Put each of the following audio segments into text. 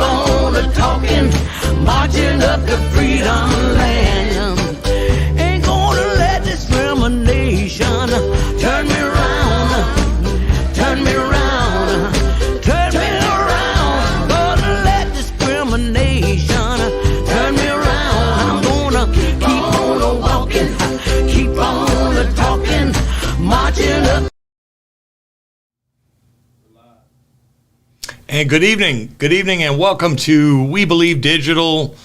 on a talking, marching up to freedom land. Ain't gonna let discrimination turn me around, turn me around, turn me around. Gonna let discrimination turn me around. I'm gonna keep on a walking, keep on a talking, marching up. And good evening, and welcome to We Believe Digital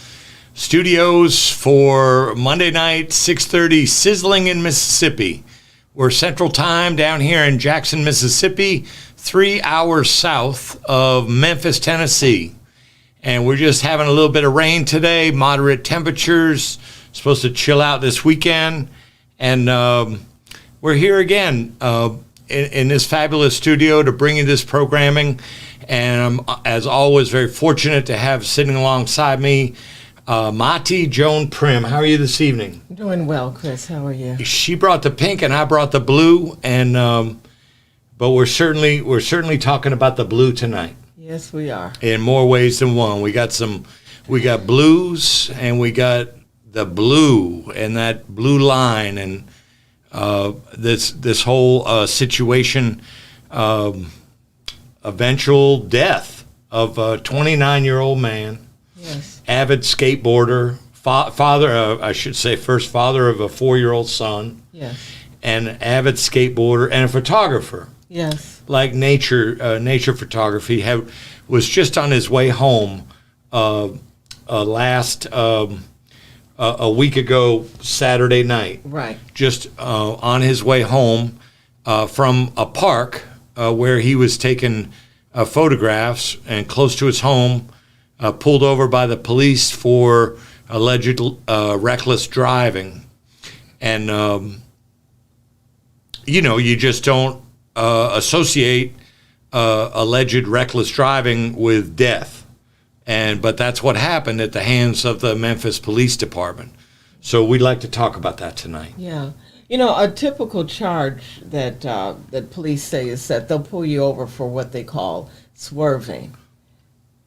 Studios for Monday night, 6:30, Sizzling in Mississippi. We're Central Time down here in Jackson, Mississippi, 3 hours south of Memphis, Tennessee. And we're just having a little bit of rain today, moderate temperatures, supposed to chill out this weekend. And we're here again in this fabulous studio to bring you this programming. And I'm, as always, very fortunate to have sitting alongside me Mati Joan Prim. How are you this evening? Doing well, Chris. How are you? She brought the pink and I brought the blue, and but we're certainly talking about the blue tonight. Yes, we are. In more ways than one. We got blues, and we got the blue and that blue line, and this whole situation. Eventual death of a 29-year-old man, yes, avid skateboarder, father, I should say, first father of a 4-year-old son, yes, and avid skateboarder and a photographer, yes, like nature photography. Was just on his way home a week ago Saturday night, right? Just on his way home from a park. Where he was taking photographs, and close to his home, pulled over by the police for alleged reckless driving. And, you just don't associate alleged reckless driving with death. But that's what happened at the hands of the Memphis Police Department. So we'd like to talk about that tonight. Yeah. You know, a typical charge that police say is that they'll pull you over for what they call swerving.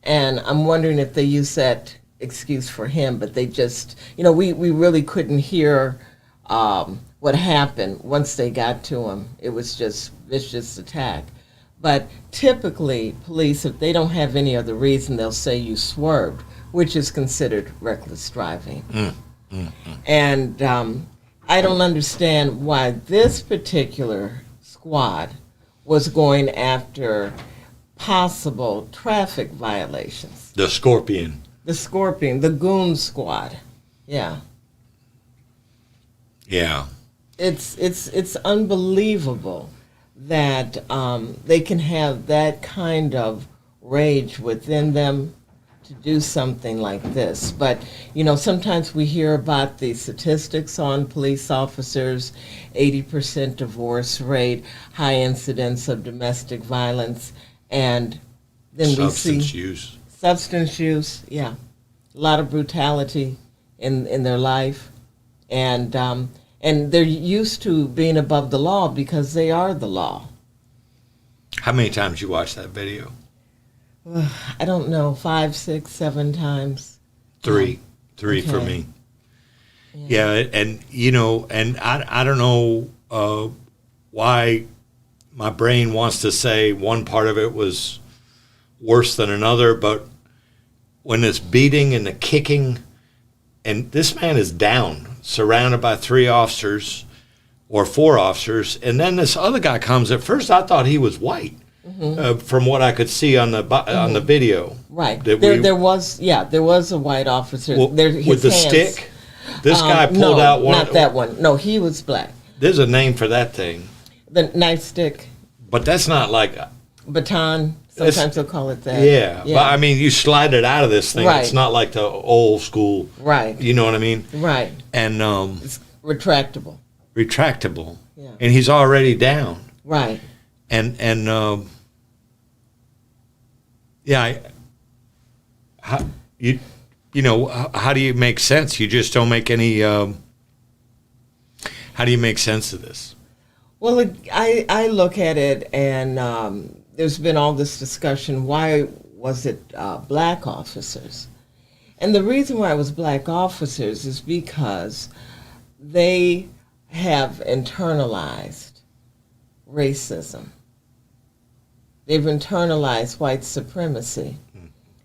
And I'm wondering if they use that excuse for him, but they just, we really couldn't hear what happened once they got to him. It was just vicious attack. But typically, police, if they don't have any other reason, they'll say you swerved, which is considered reckless driving. And I don't understand why this particular squad was going after possible traffic violations. The Scorpion, the Goon Squad. Yeah. Yeah. It's unbelievable that they can have that kind of rage within them to do something like this. But, sometimes we hear about the statistics on police officers, 80% divorce rate, high incidence of domestic violence, and then substance use. Substance use, yeah. A lot of brutality in their life. And they're used to being above the law because they are the law. How many times you watched that video? I don't know, 5, 6, 7 times. Three okay. For me. Yeah, and I don't know why my brain wants to say one part of it was worse than another, but when it's beating and the kicking, and this man is down, surrounded by 3 officers or 4 officers, and then this other guy comes. At first, I thought he was white. From what I could see on the video, right? There was a white officer with the stick. This guy pulled out one. Not that one. No, he was black. There's a name for that thing. The knife stick. But that's not like baton. Sometimes they'll call it that. Yeah, but I mean, you slide it out of this thing. Right. It's not like the old school. Right. You know what I mean? Right. And it's retractable. Yeah. And he's already down. Right. And yeah, how do you make sense? You just don't make any. How do you make sense of this? Well, I look at it, and there's been all this discussion. Why was it black officers? And the reason why it was black officers is because they have internalized racism. They've internalized white supremacy,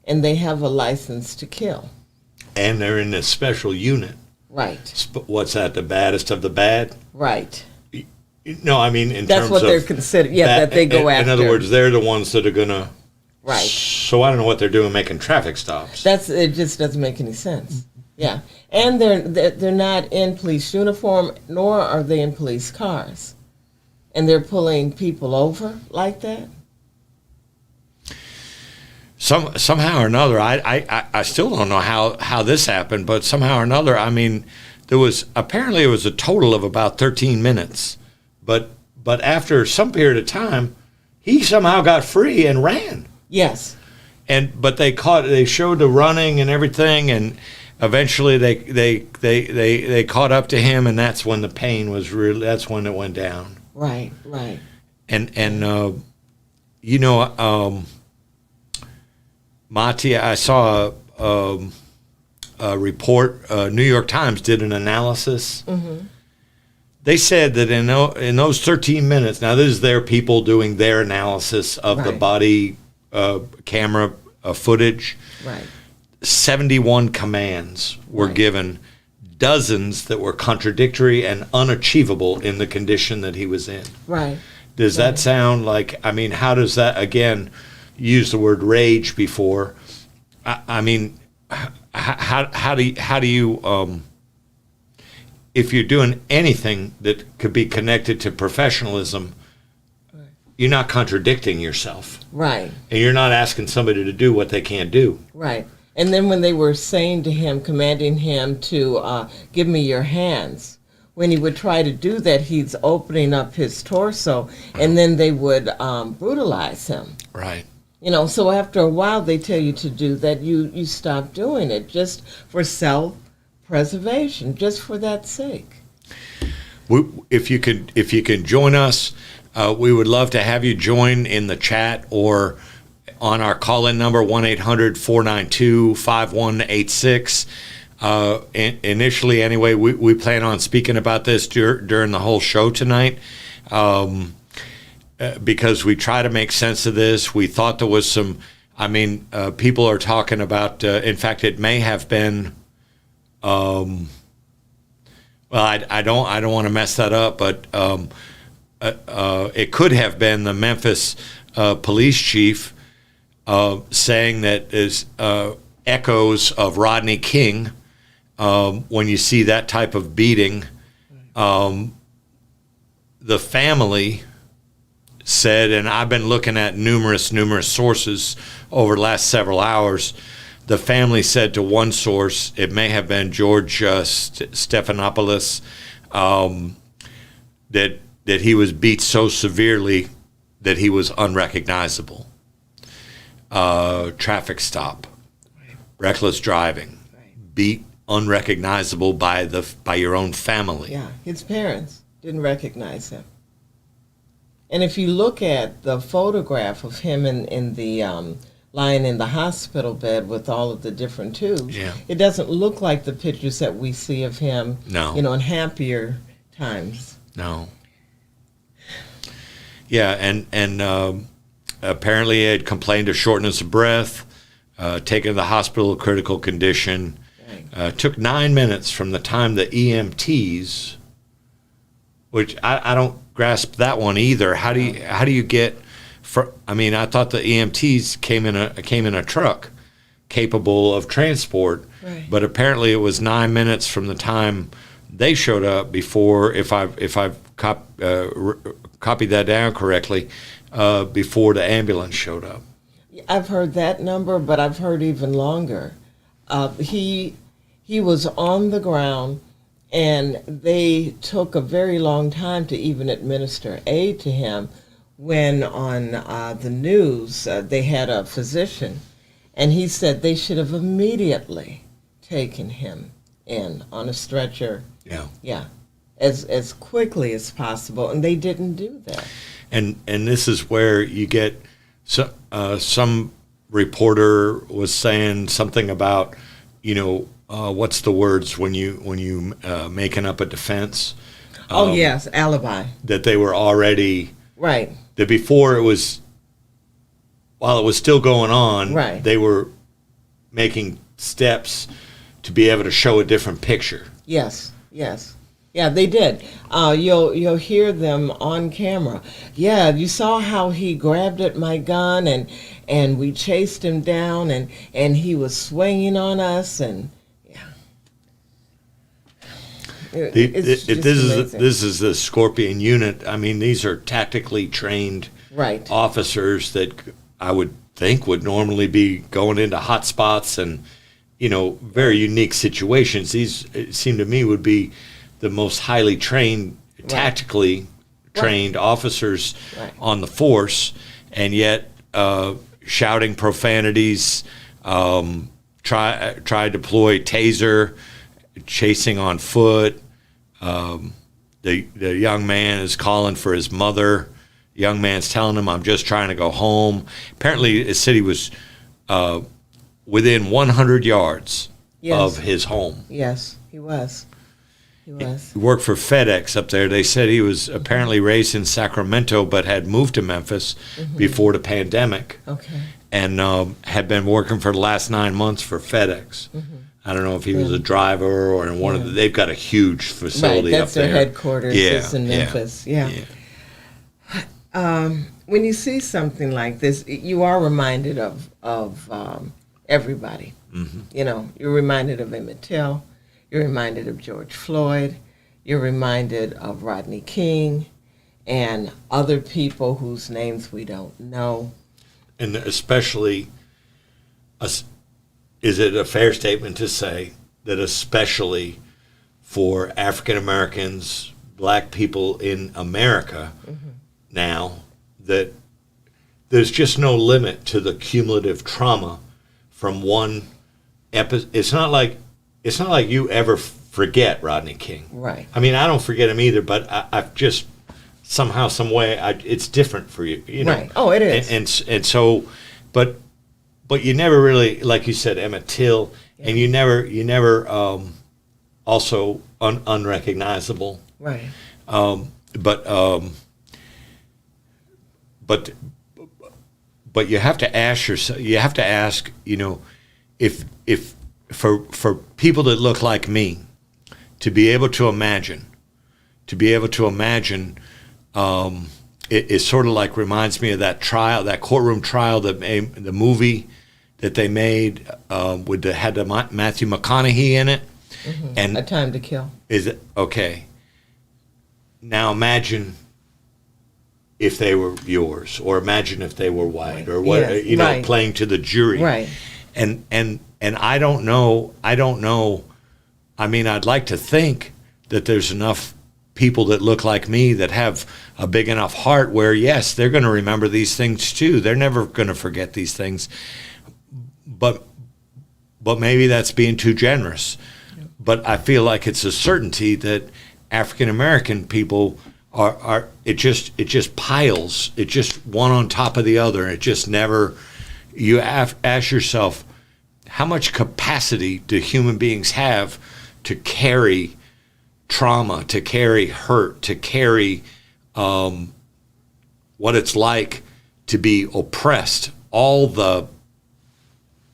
and they have a license to kill. And they're in a special unit. Right. What's that, the baddest of the bad? Right. No, I mean in That's terms what of... they're considered, that they go after. In other words, they're the ones that are going to... Right. So I don't know what they're doing making traffic stops. It just doesn't make any sense. Yeah. And they're not in police uniform, nor are they in police cars. And they're pulling people over like that? Somehow or another, I still don't know how this happened, but somehow or another, I mean, it was a total of about 13 minutes. But after some period of time, he somehow got free and ran. Yes. But they showed the running and everything, and eventually they caught up to him, and that's when the pain was that's when it went down. Right. And Mati, I saw a report. New York Times did an analysis. Mm-hmm. They said that in those 13 minutes, now this is their people doing their analysis of the body camera footage. Right. 71 commands were given, dozens that were contradictory and unachievable in the condition that he was in. Right. Does that sound like, I mean, how does that, again, use the word rage before? I mean, how do you if you're doing anything that could be connected to professionalism, you're not contradicting yourself. Right. And you're not asking somebody to do what they can't do. Right. And then when they were saying to him, commanding him to give me your hands, when he would try to do that, he's opening up his torso, and then they would brutalize him. Right. So after a while, they tell you to do that. You stop doing it just for self-preservation, just for that sake. If you can join us, we would love to have you join in the chat or on our call-in number 1-800-492-5186. Initially, anyway, we plan on speaking about this during the whole show tonight. Because we try to make sense of this. We thought there was some, people are talking about, in fact, it may have been, I don't want to mess that up, but it could have been the Memphis police chief saying that is echoes of Rodney King. When you see that type of beating, the family said, and I've been looking at numerous sources over the last several hours, the family said to one source, it may have been George Stephanopoulos, that he was beat so severely that he was unrecognizable. Traffic stop, reckless driving, beat unrecognizable by your own family. Yeah, his parents didn't recognize him. And if you look at the photograph of him in the lying in the hospital bed with all of the different tubes, it doesn't look like the pictures that we see of him, in happier times. No. Yeah, and apparently he had complained of shortness of breath, taken to the hospital, critical condition. Right. Took 9 minutes from the time the EMTs, which I don't grasp that one either. How do you get? I thought the EMTs came in a truck, capable of transport, but apparently it was 9 minutes from the time they showed up before, if I've copied that down correctly, before the ambulance showed up. I've heard that number, but I've heard even longer. He was on the ground, and they took a very long time to even administer aid to him. When on the news, they had a physician, and he said they should have immediately taken him in on a stretcher. Yeah, as quickly as possible, and they didn't do that. And this is where you get some reporter was saying something about, what's the words when you making up a defense? Yes, alibi. That they were already Right. That before while it was still going on, right. They were making steps to be able to show a different picture. Yes. Yeah, they did. You'll hear them on camera. Yeah, you saw how he grabbed at my gun and we chased him down and he was swinging on us and yeah. This is the Scorpion unit. I mean, these are tactically trained officers that I would think would normally be going into hot spots and very unique situations. These, it seemed to me, would be the most highly trained, tactically trained officers on the force, and yet shouting profanities, try to deploy taser, chasing on foot. The young man is calling for his mother. The young man's telling him, "I'm just trying to go home." Apparently, the city was within 100 yards of his home. Yes, he was. He worked for FedEx up there. They said he was apparently raised in Sacramento, but had moved to Memphis before the pandemic. Okay. And had been working for the last 9 months for FedEx. I don't know if he was a driver or in one of the. They've got a huge facility up there. That's their headquarters. It's in Memphis. Yeah. When you see something like this, you are reminded of everybody. You're reminded of Emmett Till. You're reminded of George Floyd. You're reminded of Rodney King and other people whose names we don't know. And especially, is it a fair statement to say that especially for African Americans, black people in America now, that there's just no limit to the cumulative trauma from one episode? It's not like you ever forget Rodney King. Right. I mean, I don't forget him either, but I've just somehow, some way, it's different for you. Right. Oh, it is. And so, but you never really, like you said, Emmett Till, and you never also unrecognizable. Right. But you have to ask yourself. You have to ask. If for people that look like me, to be able to imagine, it sort of like reminds me of that trial, that courtroom trial the movie that they made had Matthew McConaughey in it, and A Time to Kill. Is it okay? Now imagine if they were yours, or imagine if they were white, or what playing to the jury, right? And I don't know. I mean, I'd like to think that there's enough people that look like me that have a big enough heart where, yes, they're going to remember these things too. They're never going to forget these things. But maybe that's being too generous. But I feel like it's a certainty that African American people are it just piles. It just one on top of the other. It just never. You ask yourself, how much capacity do human beings have to carry trauma, to carry hurt, to carry what it's like to be oppressed all the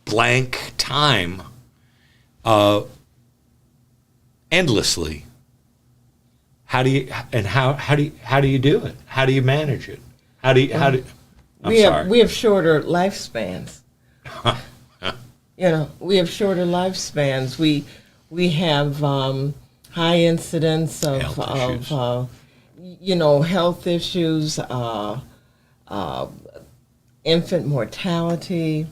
blank time, endlessly? How do you do it? How do you manage it? We have shorter lifespans. We have shorter lifespans. We have high incidence of health issues, infant mortality.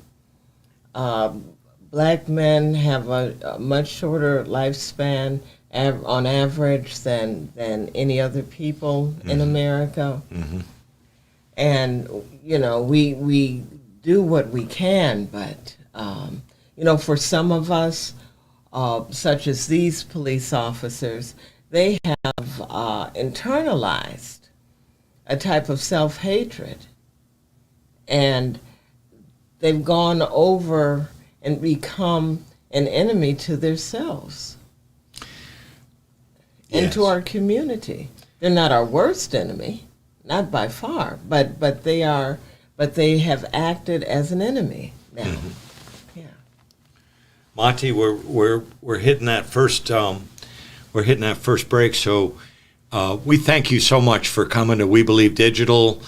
Black men have a much shorter lifespan on average than any other people in America. And we do what we can, but for some of us, such as these police officers, they have internalized a type of self-hatred, and they've gone over and become an enemy to themselves and to our community. They're not our worst enemy, not by far, but they are. But they have acted as an enemy now. Mm-hmm. Yeah. Monty, we're hitting that first break. So we thank you so much for coming to We Believe Digital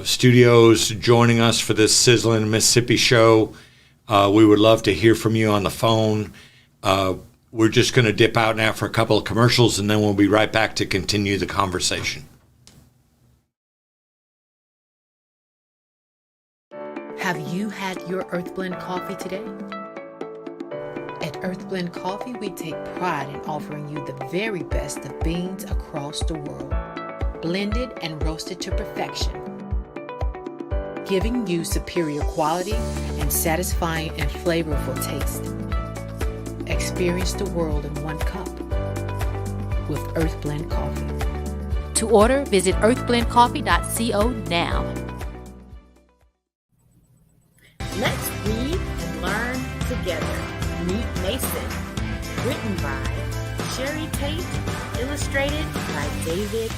Studios, joining us for this Sizzling in Mississippi show. We would love to hear from you on the phone. We're just going to dip out now for a couple of commercials, and then we'll be right back to continue the conversation. Have you had your Earth Blend coffee today? At Earth Blend Coffee, we take pride in offering you the very best of beans across the world, blended and roasted to perfection, giving you superior quality and satisfying and flavorful taste. Experience the world in one cup with Earth Blend Coffee. To order, visit earthblendcoffee.co now. Let's read and learn together. Meet Mason. Written by Sherry Tate. Illustrated by David.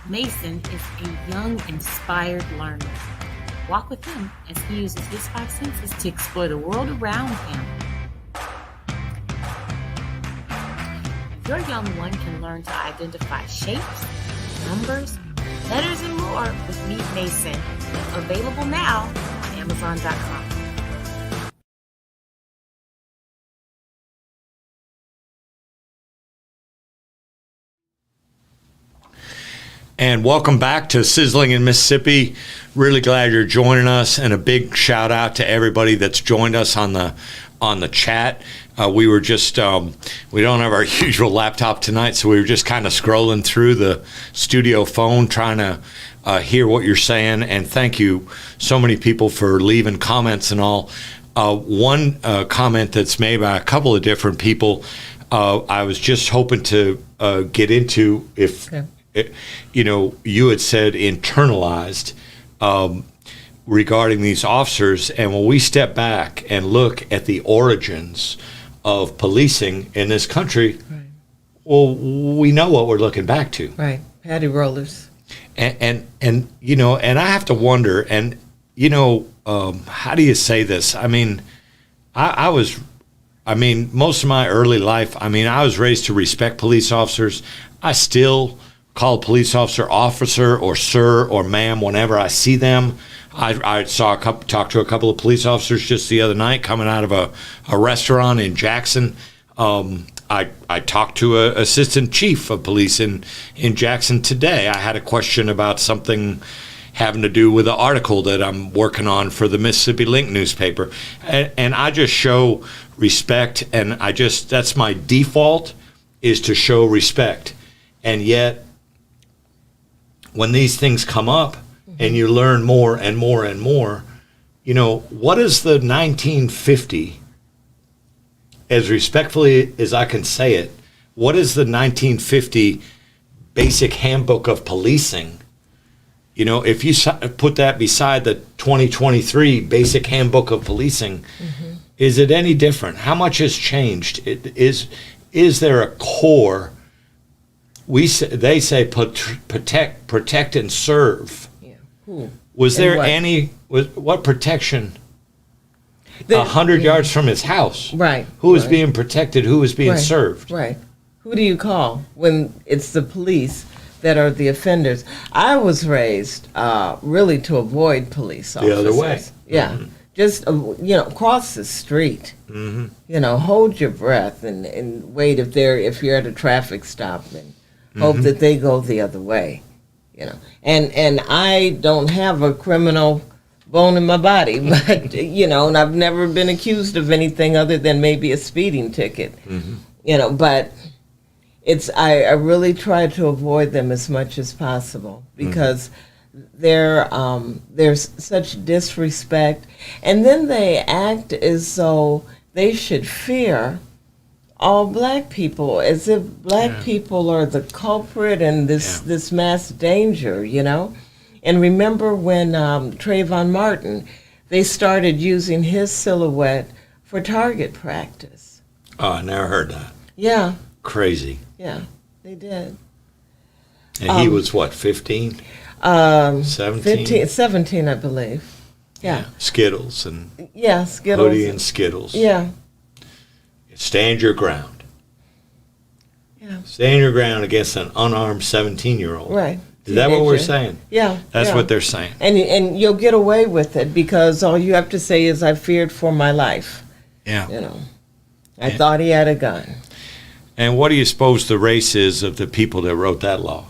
Mason is a young, inspired learner. Walk with him as he uses his 5 senses to explore the world around him. Your young one can learn to identify shapes, numbers, letters, and more with Meet Mason. Available now on Amazon.com. And welcome back to Sizzling in Mississippi. Really glad you're joining us, and a big shout out to everybody that's joined us on the chat. We were just we don't have our usual laptop tonight, so we were just kind of scrolling through the studio phone trying to hear what you're saying. And thank you so many people for leaving comments and all. One comment that's made by a couple of different people, I was just hoping to get into if. Okay. You had said internalized regarding these officers, and when we step back and look at the origins of policing in this country, right. Well, we know what we're looking back to. Right, patty rollers. And I have to wonder, and how do you say this? I mean, most of my early life, I was raised to respect police officers. I still call a police officer or sir or ma'am whenever I see them. I talked to a couple of police officers just the other night coming out of a restaurant in Jackson. I talked to an assistant chief of police in Jackson today. I had a question about something having to do with an article that I'm working on for the Mississippi Link newspaper. And I just show respect, and that's my default, is to show respect. And yet, when these things come up and you learn more and more and more, what is the 1950, as respectfully as I can say it, what is the 1950 basic handbook of policing? If you put that beside the 2023 basic handbook of policing, mm-hmm. Is it any different? How much has changed? Is there a core? They say protect and serve. Yeah. Who? Was there what protection? 100 yards from his house. Right. Who was being protected? Who was being served? Right. Who do you call when it's the police that are the offenders? I was raised really to avoid police officers. The other way. Yeah. Mm-hmm. Just cross the street. Mm-hmm. Hold your breath and wait if you're at a traffic stop and hope mm-hmm. that they go the other way, And I don't have a criminal bone in my body, but and I've never been accused of anything other than maybe a speeding ticket, mm-hmm. But I really try to avoid them as much as possible because mm-hmm. There's such disrespect, and then they act as though they should fear all black people, as if black people are the culprit and this mass danger, And remember when Trayvon Martin they started using his silhouette for target practice. Oh, I never heard that. Yeah, Crazy. yeah, they did. And he was what, 15? 17, I believe. Yeah. Skittles and Yeah, Skittles. hoodie and Skittles. Yeah, Stand your ground. yeah, Stand your ground against an unarmed 17-year-old. right. Is that what we're Teenager. saying? Yeah. That's yeah. what they're saying. And you'll get away with it because all you have to say is, I feared for my life. Yeah. You know, I thought he had a gun. And what do you suppose the race is of the people that wrote that law?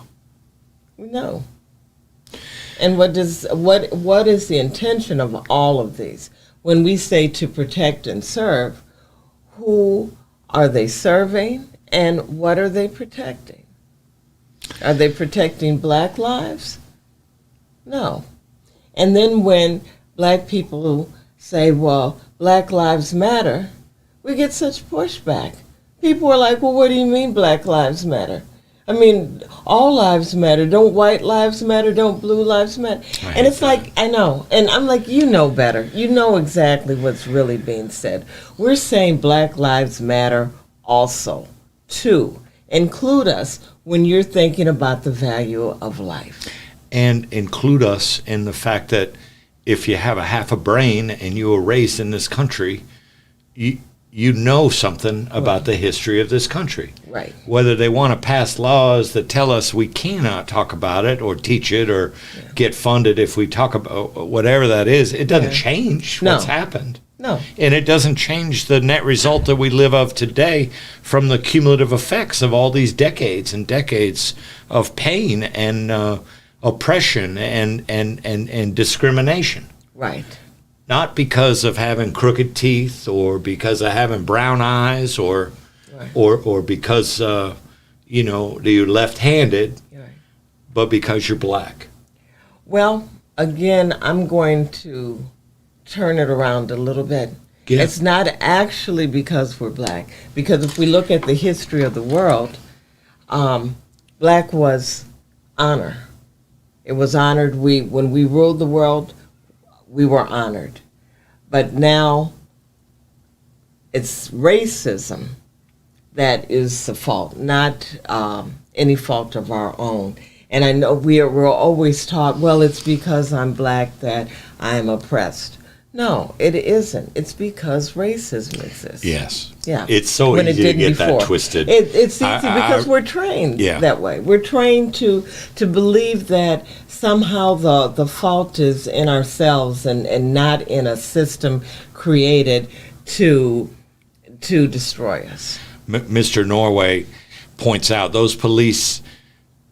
No. And what is the intention of all of these? When we say to protect and serve, who are they serving and what are they protecting? Are they protecting black lives? No. And then when black people say, well, Black Lives Matter, we get such pushback. People are like, well, what do you mean Black Lives Matter? I mean, all lives matter. Don't white lives matter? Don't blue lives matter? And it's like, I know. And I'm like, you know better. You know exactly what's really being said. We're saying Black Lives Matter also, too. Include us when you're thinking about the value of life. And include us in the fact that if you have a half a brain and you were raised in this country, you know something about the history of this country. Right. Whether they want to pass laws that tell us we cannot talk about it or teach it or get funded if we talk about whatever that is, it doesn't change what's happened. No. And it doesn't change the net result that we live of today from the cumulative effects of all these decades and decades of pain and oppression and discrimination. Right. Not because of having crooked teeth or because of having brown eyes or because you're left-handed, but because you're black. Well, again, I'm going to turn it around a little bit. Yeah. It's not actually because we're black. Because if we look at the history of the world, black was honor. It was honored. When we ruled the world, we were honored. But now it's racism that is the fault, not any fault of our own. And I know we're always taught, well, it's because I'm black that I'm oppressed. No, it isn't. It's because racism exists. Yes. Yeah. It's so When it easy to didn't get before. that twisted. It's easy because we're trained that way. We're trained to believe that somehow the fault is in ourselves and not in a system created to destroy us. Mr. Norway points out those police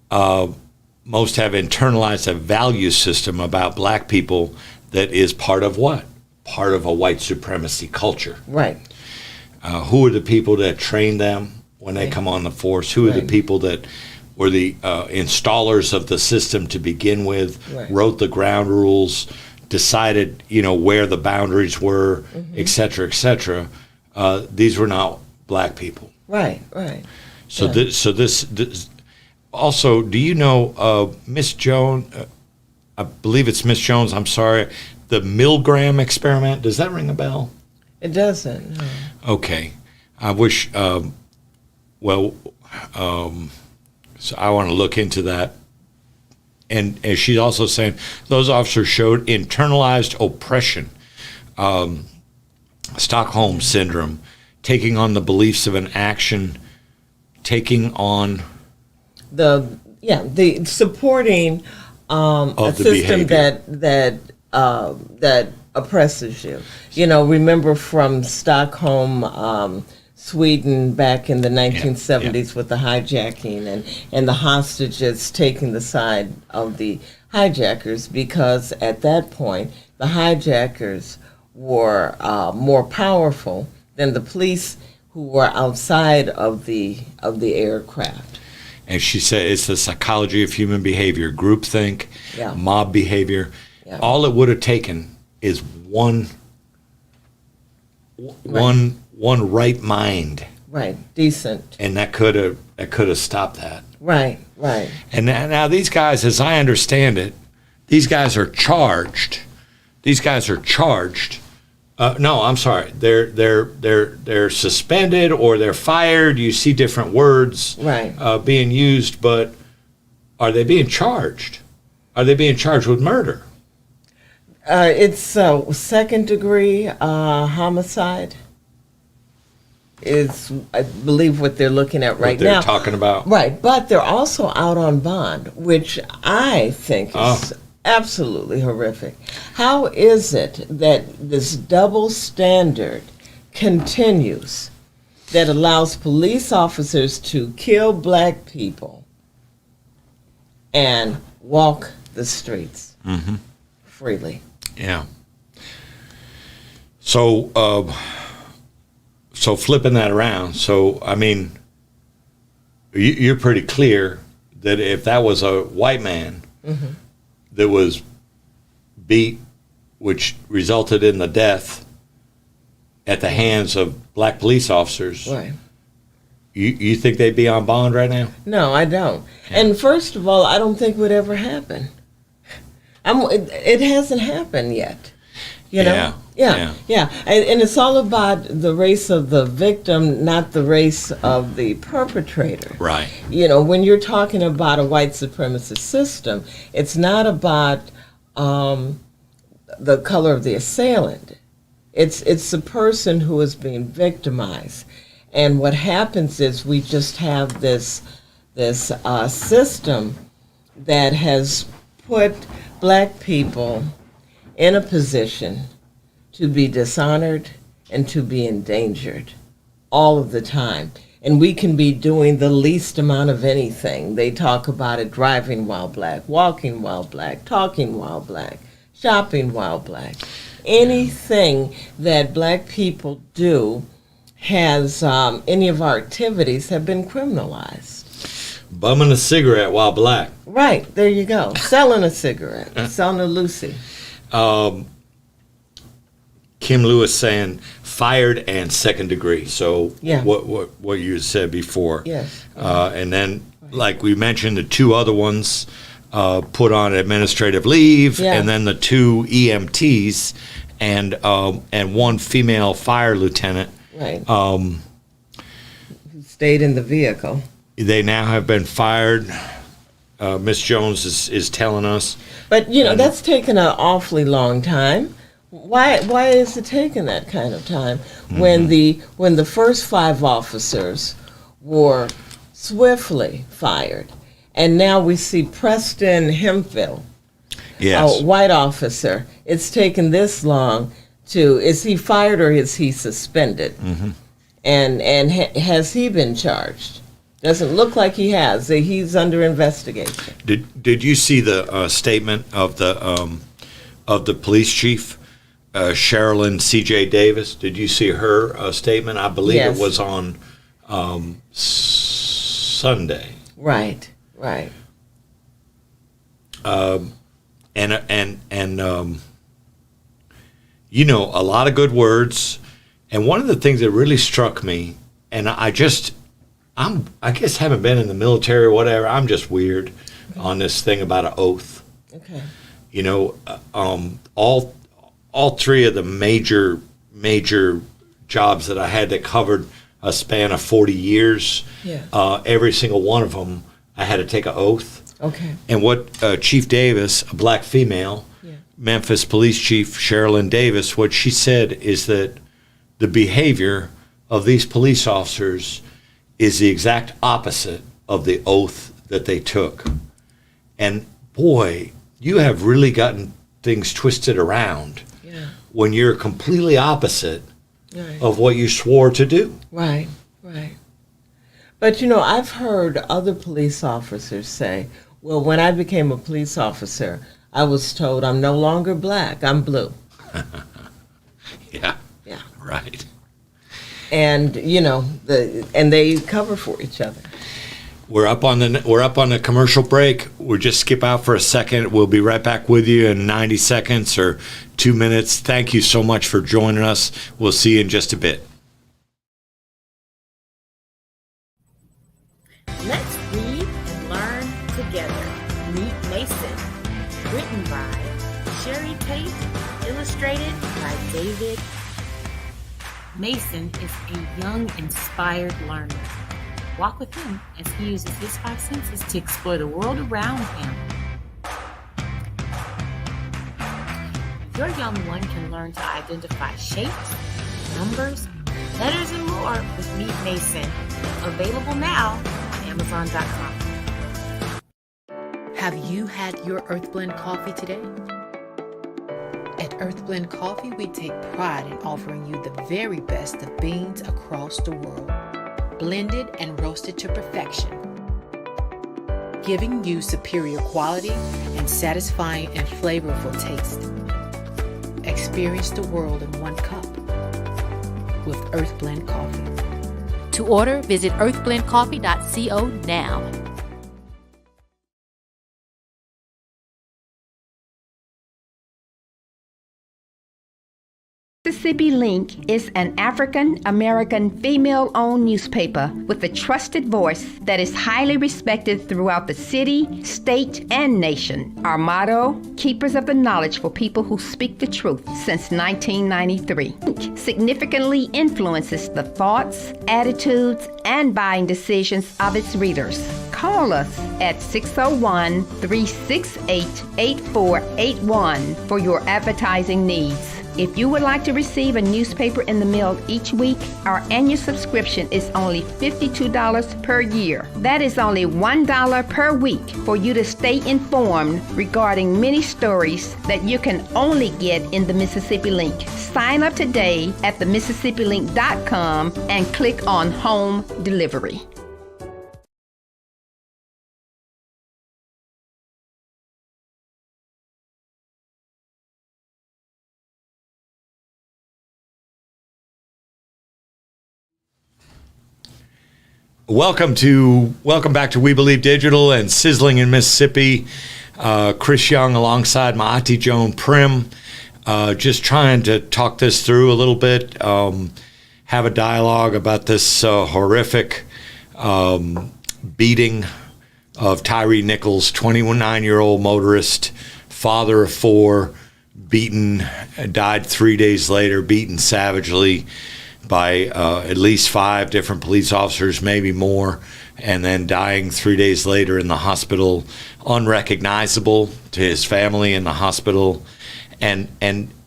most have internalized a value system about black people that is part of what? Part of a white supremacy culture. Right. Who are the people that train them when they come on the force? Who are the people that were the installers of the system to begin with, wrote the ground rules, decided, where the boundaries were, et cetera, et cetera. These were not black people. Right, right. So this also, do you know Miss Jones, I believe it's Miss Jones, I'm sorry, the Milgram experiment, does that ring a bell? It doesn't. No. Okay. I wish, so I want to look into that. And as she's also saying, those officers showed internalized oppression, Stockholm syndrome, taking on the beliefs of an action, taking on the supporting a system that oppresses you. Remember from Stockholm, Sweden, back in the 1970s with the hijacking and the hostages taking the side of the hijackers, because at that point the hijackers were more powerful than the police who were outside of the aircraft. And she said it's the psychology of human behavior, groupthink, mob behavior. Yeah. All it would have taken is one right mind. Right, decent. And that could have stopped that. Right, right. And now these guys, as I understand it, these guys are charged. these guys are charged. No, I'm sorry. They're suspended or they're fired. You see different words being used, but are they being charged? Are they being charged with murder? It's second degree homicide is, I believe, what they're looking at right now. What they're talking about. Right, but they're also out on bond, which I think is absolutely horrific. How is it that this double standard continues that allows police officers to kill black people and walk the streets freely? Yeah. So, so flipping that around. So, I mean, you're pretty clear that if that was a white man that was beat, which resulted in the death at the hands of black police officers, Right. you think they'd be on bond right now? No, I don't. And first of all, I don't think it would ever happen. It hasn't happened yet. You know? Yeah. And it's all about the race of the victim, not the race of the perpetrator. Right. You know, when you're talking about a white supremacist system, it's not about the color of the assailant. It's the person who is being victimized. And what happens is we just have this system that has put black people in a position to be dishonored and to be endangered all of the time. And we can be doing the least amount of anything. They talk about it: driving while black, walking while black, talking while black, shopping while black. Anything that black people do has, any of our activities have been criminalized. Bumming a cigarette while black. Right, there you go. Selling a cigarette, selling a Lucy. Kim Lewis saying fired and second degree. So Yeah. what you said before. Yes. And then, like we mentioned, the two other ones put on administrative leave, Yeah. and then the two EMTs and one female fire lieutenant. Right. Who stayed in the vehicle. They now have been fired. Miss Jones is telling us. But, you know, that's taken an awfully long time. Why is it taking that kind of time when the first 5 officers were swiftly fired, and now we see Preston Hemphill, Yes. a white officer? It's taken this long is he fired or is he suspended? And has he been charged? Doesn't look like he has. He's under investigation. Did you see the statement of the police chief, Sherilyn C.J. Davis? Did you see her statement? I believe Yes. it was on Sunday. Right. And you know, a lot of good words. And one of the things that really struck me, and I guess haven't been in the military or whatever. I'm just weird on this thing about an oath. Okay. You know, all 3 of the major jobs that I had that covered a span of 40 years, Yeah. every single one of them, I had to take an oath. Okay. And what Chief Davis, a black female, Memphis Police Chief Sherilyn Davis, what she said is that the behavior of these police officers is the exact opposite of the oath that they took. And boy, you have really gotten things twisted around when you're completely opposite of what you swore to do. Right. But, you know, I've heard other police officers say, well, when I became a police officer, I was told I'm no longer black, I'm blue. Yeah. Yeah. Right. And, you know, and they cover for each other. We're up on the commercial break. We'll just skip out for a second. We'll be right back with you in 90 seconds or 2 minutes. Thank you so much for joining us. We'll see you in just a bit. Let's read and learn together. Meet Mason. Written by Sherry Tate. illustrated by David. Mason is a young, inspired learner. Walk with him as he uses his five senses to explore the world around him. Your young one can learn to identify shapes, numbers, letters, and more with Meet Mason. Available now on Amazon.com. Have you had your Earthblend coffee today? At Earthblend Coffee, we take pride in offering you the very best of beans across the world, blended and roasted to perfection, giving you superior quality and satisfying and flavorful taste. Experience the world in one cup with Earthblend Coffee. To order, visit earthblendcoffee.co now. Mississippi Link is an African-American female-owned newspaper with a trusted voice that is highly respected throughout the city, state, and nation. Our motto, Keepers of the Knowledge for People Who Speak the Truth, since 1993. Link significantly influences the thoughts, attitudes, and buying decisions of its readers. Call us at 601-368-8481 for your advertising needs. If you would like to receive a newspaper in the mail each week, our annual subscription is only $52 per year. That is only $1 per week for you to stay informed regarding many stories that you can only get in the Mississippi Link. Sign up today at themississippiLink.com and click on Home Delivery. Welcome back to We Believe Digital and Sizzling in Mississippi. Chris Young alongside my Auntie Joan Prim. Just trying to talk this through a little bit. Have a dialogue about this horrific beating of Tyree Nichols, 29-year-old motorist, father of four, died 3 days later, beaten savagely by at least 5 different police officers, maybe more, and then dying 3 days later in the hospital, unrecognizable to his family in the hospital. And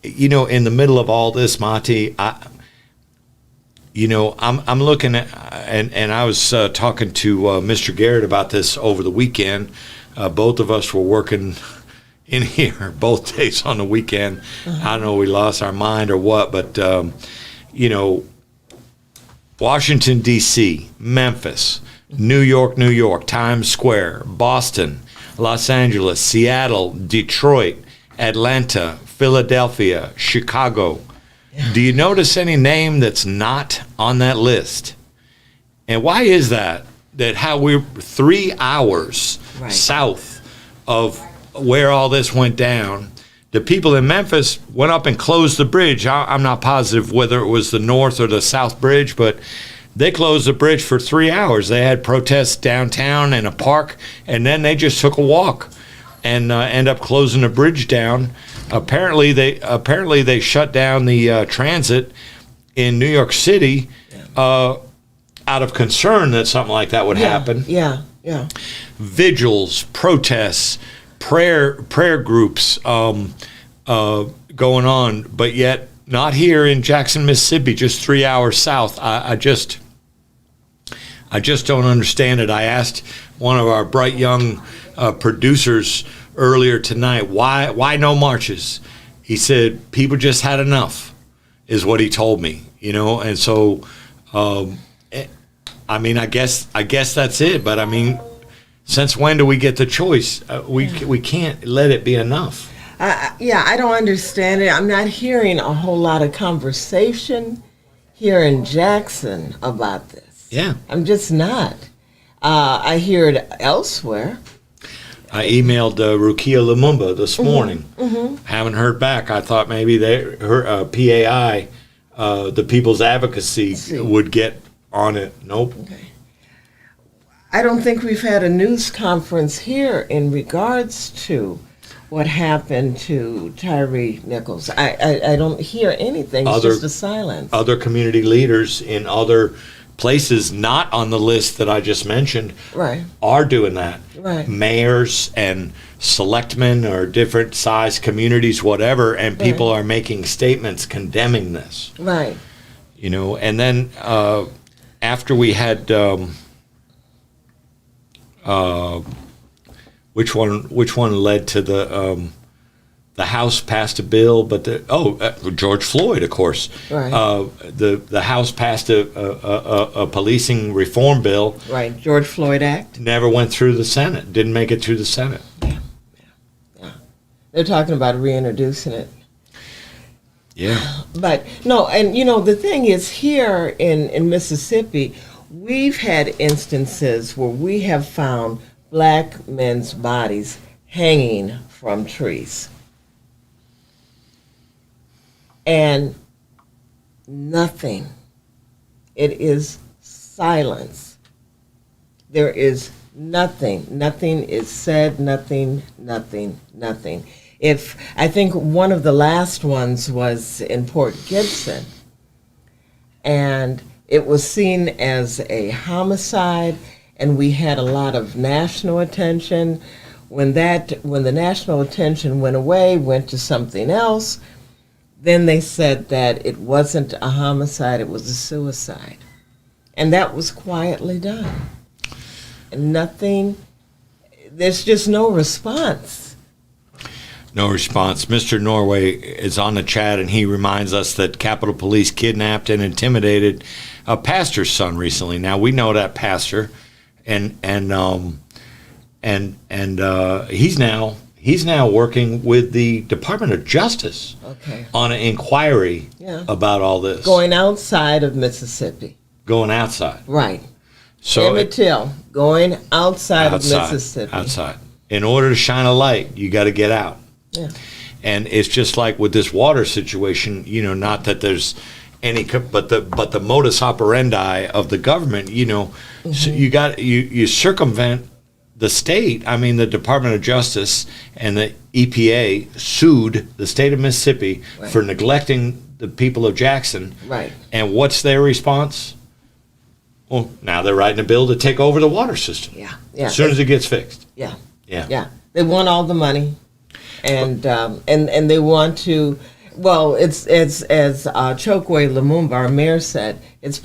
you know, in the middle of all this, Monty, I'm looking at, and I was talking to Mr. Garrett about this over the weekend. Both of us were working in here both days on the weekend. I don't know, we lost our mind or what, but Washington, D.C., Memphis, New York, Times Square, Boston, Los Angeles, Seattle, Detroit, Atlanta, Philadelphia, Chicago. Do you notice any name that's not on that list? And why is that? That how we're 3 hours south of where all this went down. The people in Memphis went up and closed the bridge. I'm not positive whether it was the north or the south bridge, but they closed the bridge for 3 hours. They had protests downtown in a park, and then they just took a walk and end up closing the bridge down. Apparently they shut down the transit in New York City out of concern that something like that would happen. Yeah. Vigils, protests, prayer groups going on, but yet not here in Jackson, Mississippi, just 3 hours south. I just don't understand it. I asked one of our bright young producers earlier tonight, why no marches? He said people just had enough, is what he told me. And so I guess that's it. But I mean, since when do we get the choice? We can't let it be enough. I don't understand it. I'm not hearing a whole lot of conversation here in Jackson about this. Yeah. I'm just not. I hear it elsewhere. I emailed Rukia Lumumba this morning. Haven't heard back. I thought maybe her PAI, the People's Advocacy, would get on it. Nope. Okay. I don't think we've had a news conference here in regards to what happened to Tyree Nichols. I don't hear anything. It's just a silence. Other community leaders in other places not on the list that I just mentioned Right. are doing that. Right. Mayors and selectmen or different size communities, whatever, and people are making statements condemning this. Right. You know, and then after we had which one led to the House passed a bill, but George Floyd, of course. Right. The House passed a policing reform bill. Right. George Floyd Act. Never went through the Senate. Didn't make it through the Senate. Yeah. They're talking about reintroducing it. Yeah. But no, and you know, the thing is, here in Mississippi, we've had instances where we have found black men's bodies hanging from trees. And nothing. It is silence. There is nothing. Nothing is said, nothing. I think one of the last ones was in Port Gibson, and it was seen as a homicide, and we had a lot of national attention. When the national attention went away, went to something else, then they said that it wasn't a homicide, it was a suicide. And that was quietly done. And nothing, there's just no response. No response. Mr. Norway is on the chat, and he reminds us that Capitol Police kidnapped and intimidated a pastor's son recently. Now, we know that pastor, and he's now working with the Department of Justice on an inquiry about all this. Going outside of Mississippi. Going outside. Right. So Emmett Till, going outside of Mississippi. Outside. In order to shine a light, you got to get out. Yeah. And it's just like with this water situation, you know, not that there's any, but the modus operandi of the government, you know, so you circumvent the state. I mean, the Department of Justice and the EPA sued the state of Mississippi for neglecting the people of Jackson. Right. And what's their response? Well, now they're writing a bill to take over the water system. Yeah. As soon as it gets fixed. Yeah. Yeah. They want all the money, and they want to. Well, it's as Chokwe Lumumba, our mayor, said. It's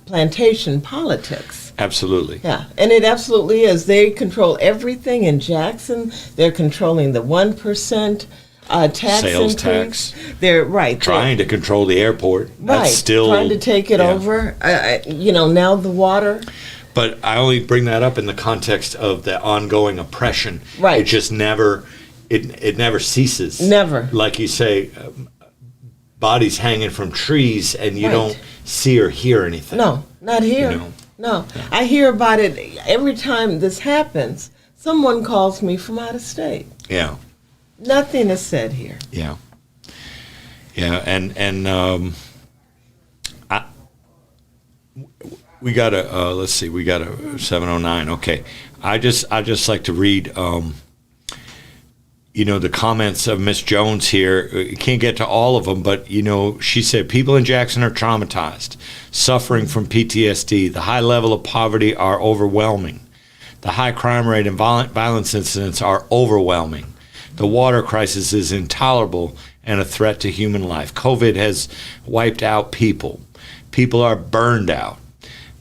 plantation politics. Absolutely. Yeah, and it absolutely is. They control everything in Jackson. They're controlling the 1% tax sales increase. tax. They're right. Trying to control the airport. Right. That's still trying to take it over. Now the water. But I only bring that up in the context of the ongoing oppression. Right. It just never, it never ceases. Never. Like you say, bodies hanging from trees, and you don't see or hear anything. No, not here. You know? No. I hear about it every time this happens. Someone calls me from out of state. Yeah. Nothing is said here. Yeah. Yeah, and we got a let's see, we got a 7:09. Okay, I just like to read the comments of Miss Jones here. You can't get to all of them, but she said people in Jackson are traumatized, suffering from PTSD. The high level of poverty are overwhelming. The high crime rate and violence incidents are overwhelming. The water crisis is intolerable and a threat to human life. COVID has wiped out people. People are burned out.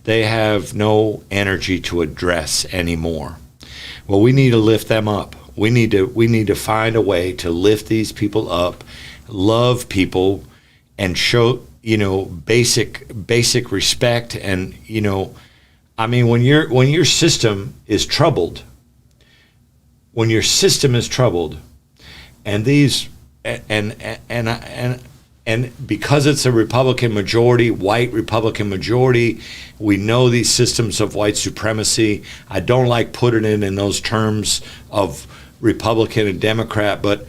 They have no energy to address anymore. Well, we need to lift them up. We need to find a way to lift these people up, love people, and show basic respect. And I mean, when your system is troubled, and these and because it's a Republican majority, white Republican majority, we know these systems of white supremacy. I don't like putting it in those terms of Republican and Democrat, but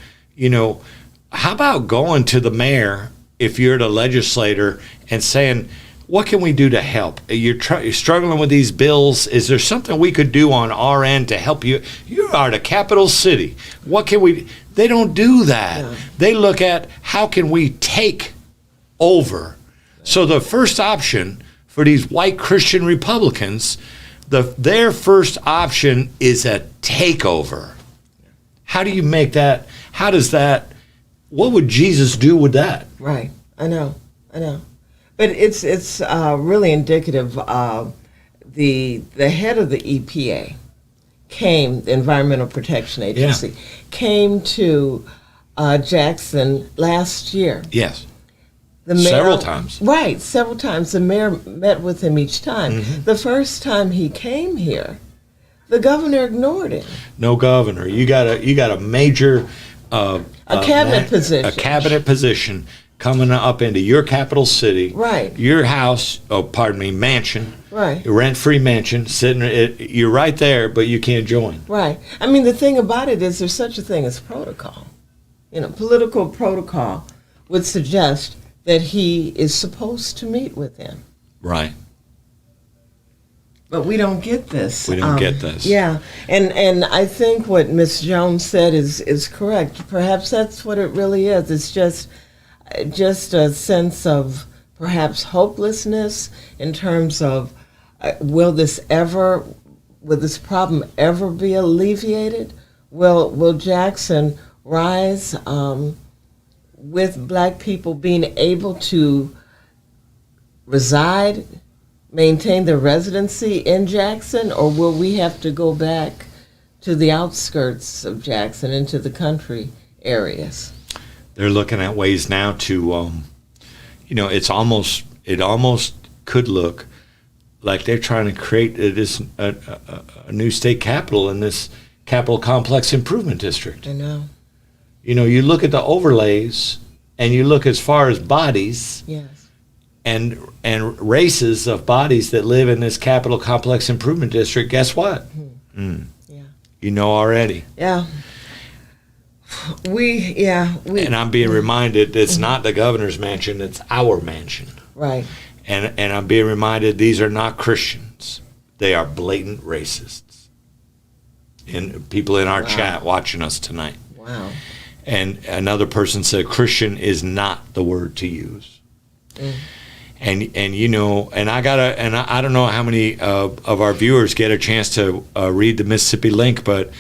how about going to the mayor, if you're the legislator, and saying, what can we do to help? You're struggling with these bills. Is there something we could do on our end to help you? You are the capital city. What can we? They don't do that. No. They look at how can we take over. So the first option for these white Christian Republicans, their first option is a takeover. How do you make that? How does that? What would Jesus do with that? Right. I know. But it's really indicative of the head of the EPA the Environmental Protection Agency, came to Jackson last year. Yes. The mayor, several times. Right, several times. The mayor met with him each time. Mm-hmm. The first time he came here, the governor ignored him. No governor. You got a major cabinet position. A cabinet position coming up into your capital city. Right. Your house, mansion. Right. Rent-free mansion, you're right there, but you can't join. Right. I mean, the thing about it is there's such a thing as protocol. Political protocol would suggest that he is supposed to meet with him. Right. But we don't get this. We don't get this. Yeah. And I think what Ms. Jones said is correct. Perhaps that's what it really is. It's just a sense of perhaps hopelessness in terms of will this problem ever be alleviated? Will Jackson rise with black people being able to reside, maintain their residency in Jackson, or will we have to go back to the outskirts of Jackson, into the country areas? They're looking at ways now to, it almost could look like they're trying to create a new state capital in this Capital Complex Improvement District. I know. You look at the overlays, and you look as far as bodies. Yes. And races of bodies that live in this Capital Complex Improvement District. Guess what? Yeah. You know already. Yeah. And I'm being reminded it's not the governor's mansion, it's our mansion. Right. And I'm being reminded these are not Christians. They are blatant racists. And people in our chat watching us tonight. Wow. And another person said Christian is not the word to use. And I don't know how many of our viewers get a chance to read the Mississippi Link, but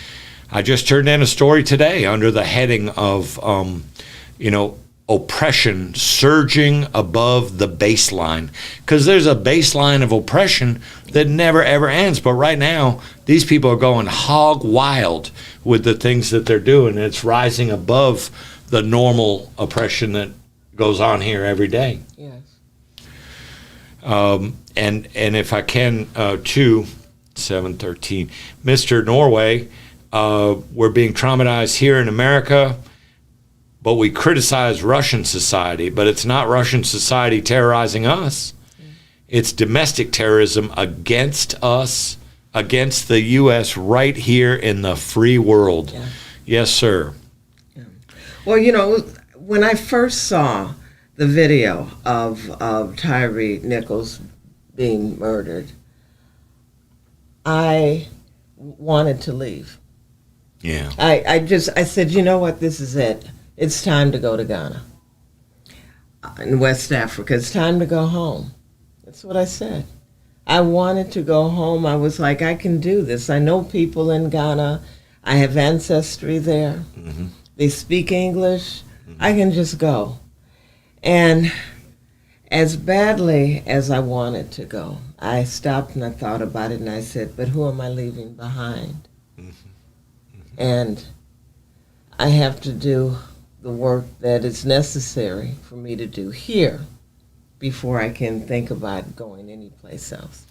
I just turned in a story today under the heading of oppression surging above the baseline, because there's a baseline of oppression that never ever ends. But right now, these people are going hog wild with the things that they're doing. And it's rising above the normal oppression that goes on here every day. Yes. And if I can, 713, Mr. Norway, we're being traumatized here in America, but we criticize Russian society. But it's not Russian society terrorizing us. It's domestic terrorism against us, against the U.S. right here in the free world. Yeah. Yes, sir. Yeah. Well, when I first saw the video of Tyree Nichols being murdered, I wanted to leave. Yeah. I said, you know what, this is it. It's time to go to Ghana. In West Africa, it's time to go home. That's what I said. I wanted to go home. I was like, I can do this. I know people in Ghana. I have ancestry there. Mm-hmm. They speak English. Mm-hmm. I can just go. And as badly as I wanted to go, I stopped and I thought about it and I said, but who am I leaving behind? Mm-hmm. Mm-hmm. And I have to do the work that is necessary for me to do here before I can think about going anyplace else.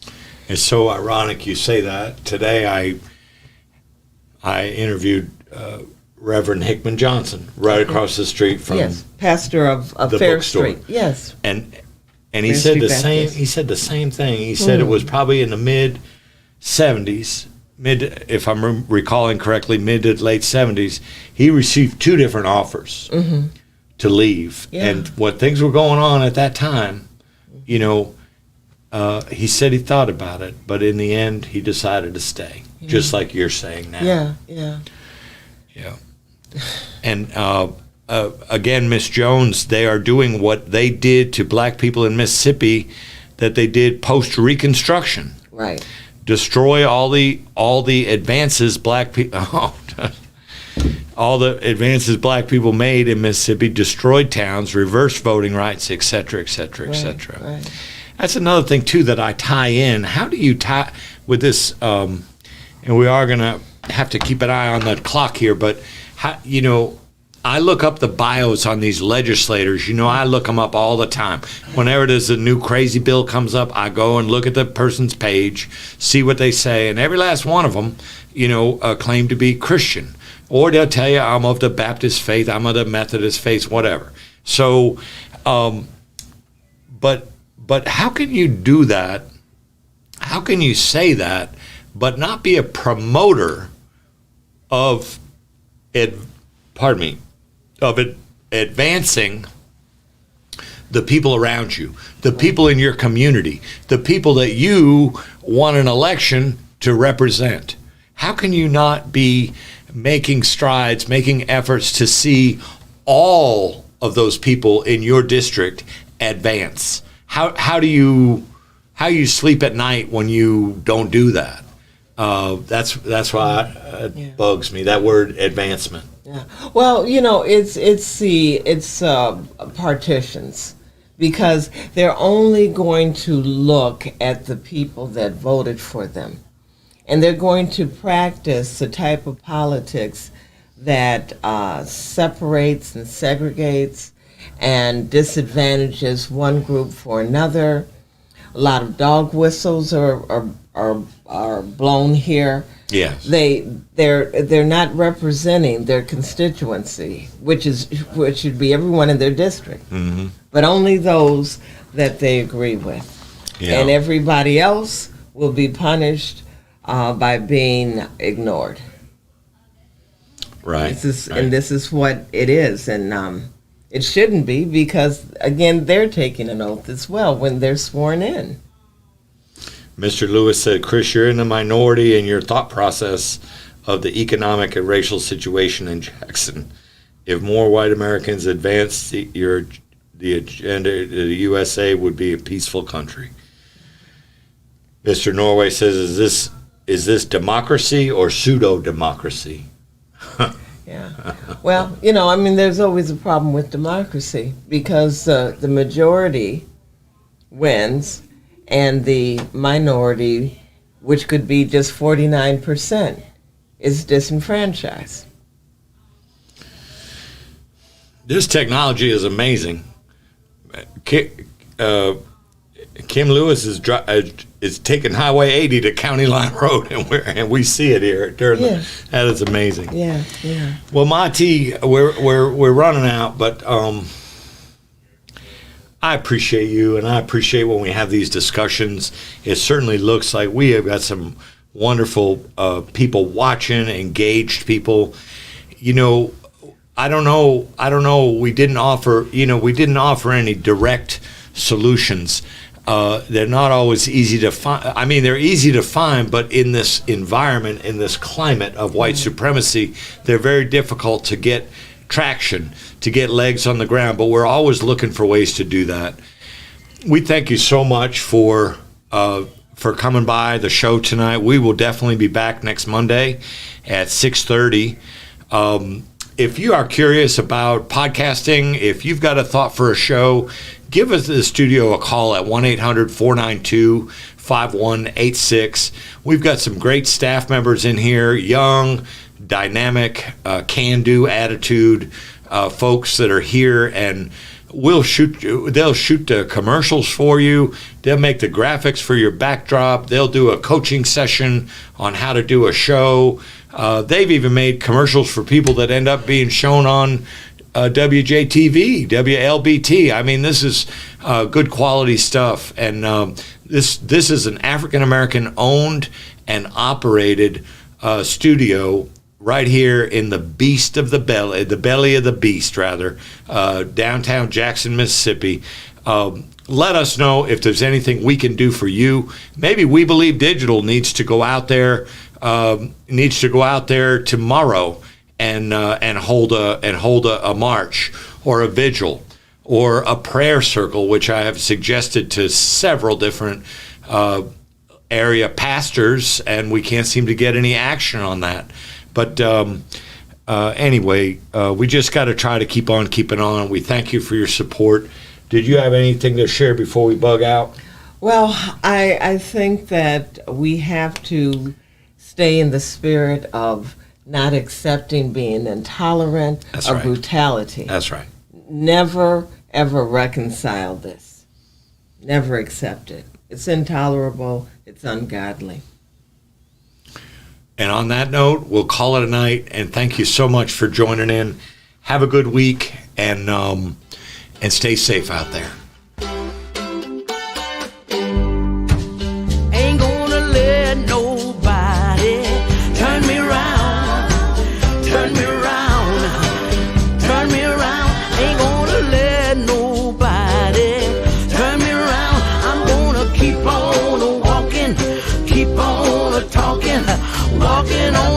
It's so ironic you say that. Today I interviewed Reverend Hickman Johnson right across the street from pastor of Fair Street. Yes. And he said the same. He said the same thing. He said it was probably in the mid 70s, if I'm recalling correctly, mid to late 70s. He received two different offers to leave, and what things were going on at that time, he said he thought about it, but in the end, he decided to stay, just like you're saying now. Yeah. And again, Miss Jones, they are doing what they did to black people in Mississippi that they did post-Reconstruction. Right. Destroy all the advances black people all the advances black people made in Mississippi, destroyed towns, reversed voting rights, et cetera, et cetera, et cetera. Right. That's another thing too that I tie in. How do you tie with this? And we are going to have to keep an eye on the clock here, but how, I look up the bios on these legislators. I look them up all the time. Whenever there's a new crazy bill comes up, I go and look at the person's page, see what they say, and every last one of them, claim to be Christian. Or they'll tell you, I'm of the Baptist faith, I'm of the Methodist faith, whatever. So, but how can you do that? How can you say that, but not be a promoter of it? Pardon me. Of it advancing the people around you, the people in your community, the people that you want an election to represent. How can you not be making strides, making efforts to see all of those people in your district advance? How do you sleep at night when you don't do that? That's why it bugs me, that word advancement. Yeah. Well, it's partitions, because they're only going to look at the people that voted for them, and they're going to practice the type of politics that separates and segregates and disadvantages one group for another. A lot of dog whistles are blown here. Yes. They're not representing their constituency, which should be everyone in their district, but only those that they agree with. Yeah. And everybody else will be punished by being ignored. Right. And this is what it is, and it shouldn't be, because again, they're taking an oath as well when they're sworn in. Mr. Lewis said, Chris, you're in the minority in your thought process of the economic and racial situation in Jackson. If more white Americans advanced the agenda, the USA would be a peaceful country. Mr. Norway says, is this democracy or pseudo-democracy? Yeah. Well, there's always a problem with democracy, because the majority wins, and the minority, which could be just 49%, is disenfranchised. This technology is amazing. Kim Lewis is taking Highway 80 to County Line Road, and we see it here. That is amazing. Yeah. Well, Mati, we're running out, but I appreciate you, and I appreciate when we have these discussions. It certainly looks like we have got some wonderful people watching, engaged people. I don't know. We didn't offer any direct solutions. They're not always easy to find. They're easy to find, but in this environment, in this climate of white supremacy, they're very difficult to get traction, to get legs on the ground, but we're always looking for ways to do that. We thank you so much for coming by the show tonight. We will definitely be back next Monday at 6:30. If you are curious about podcasting, if you've got a thought for a show, give us the studio a call at 1-800-492-5186. We've got some great staff members in here, young, dynamic, can-do attitude folks that are here, and they'll shoot the commercials for you. They'll make the graphics for your backdrop. They'll do a coaching session on how to do a show. They've even made commercials for people that end up being shown on WJTV, WLBT. This is good quality stuff, and this is an African-American owned and operated studio right here in the belly of the beast, rather, downtown Jackson, Mississippi. let us know if there's anything we can do for you. Maybe We Believe Digital needs to go out there tomorrow and hold a march or a vigil or a prayer circle, which I have suggested to several different area pastors, and we can't seem to get any action on that. But anyway, we just got to try to keep on keeping on. We thank you for your support. Did you have anything to share before we bug out? Well, I think that we have to stay in the spirit of not accepting being intolerant or brutality. That's right. Never, ever reconcile this. Never accept it. It's intolerable. It's ungodly. And on that note, we'll call it a night. And thank you so much for joining in. Have a good week, and stay safe out there. Ain't gonna let nobody turn me around, turn me around, turn me around. Ain't gonna let nobody turn me around. I'm gonna keep on walking, keep on talking, walking on